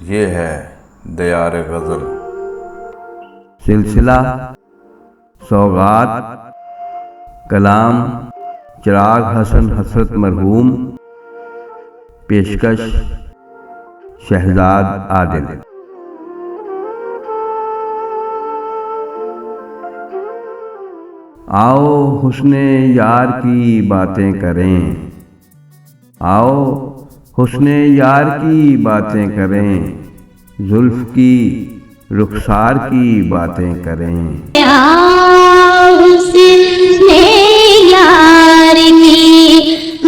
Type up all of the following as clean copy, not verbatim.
ये है दयार गज़ल। सिलसिला सौगात कलाम चिराग हसन हसरत मरहूम, पेशकश शहजाद आदिल। आओ हुस्ने यार की बातें करें, आओ हुस्ने यार की बातें करें, जुल्फ की रुखसार की बातें करें। हुस्ने यार की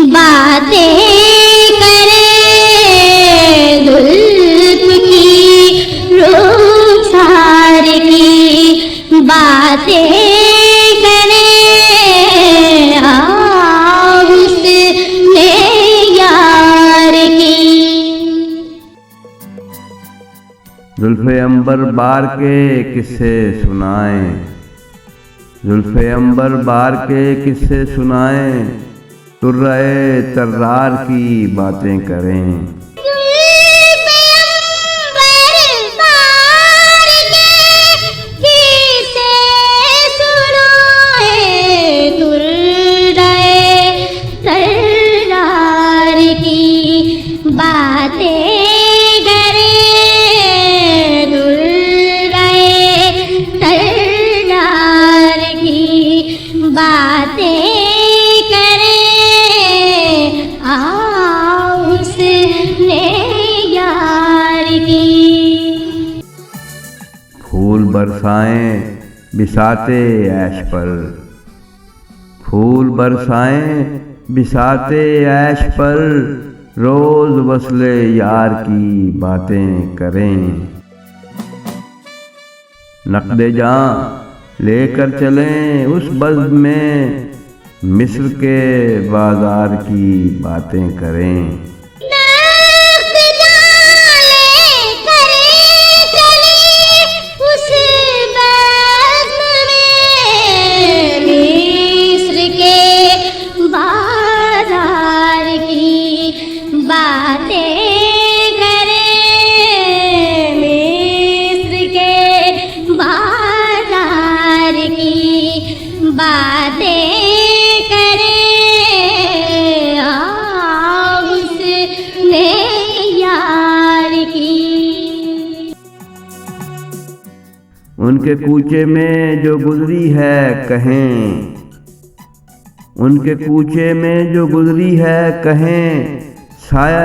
बातें करें, जुल्फ की रुखसार की बातें करें। हुस्ने यार की जुल्फ़े अंबर बार के किस्से सुनाएं, जुल्फ़े अंबर बार के किस्से सुनाएं, तुर्रे तर्रार की बातें करें। फूल बरसाएं बिसाते ऐश पर, फूल बरसाएं बिसाते ऐश पर, रोज वस्ले यार की बातें करें। नक़दे जां लेकर चलें उस बज़्म में, मिस्र के बाजार की बातें करें। उनके कूचे में जो गुजरी है कहें, उनके कूचे में जो गुजरी है कहें, साया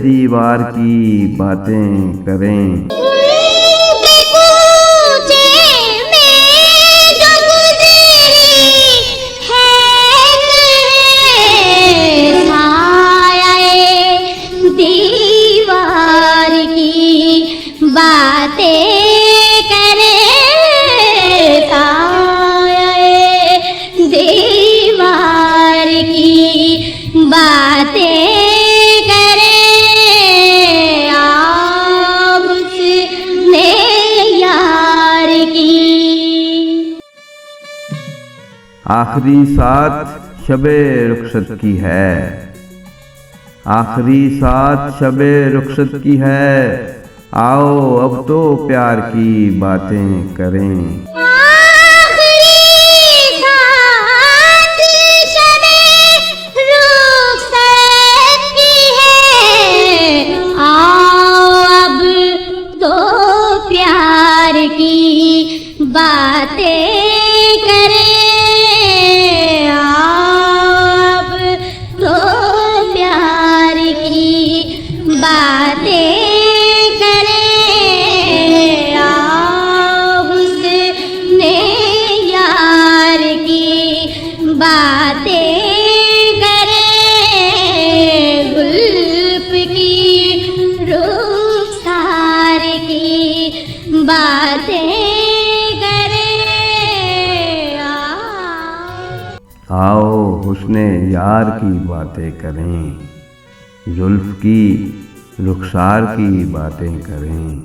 दीवार की बातें करें। आखिरी साथ शबे रुखसत की है, आखिरी साथ शबे रुखसत की है, आओ अब तो प्यार की बातें करें। आओ हुस्ने यार की बातें करें, जुल्फ की रुखसार की बातें करें।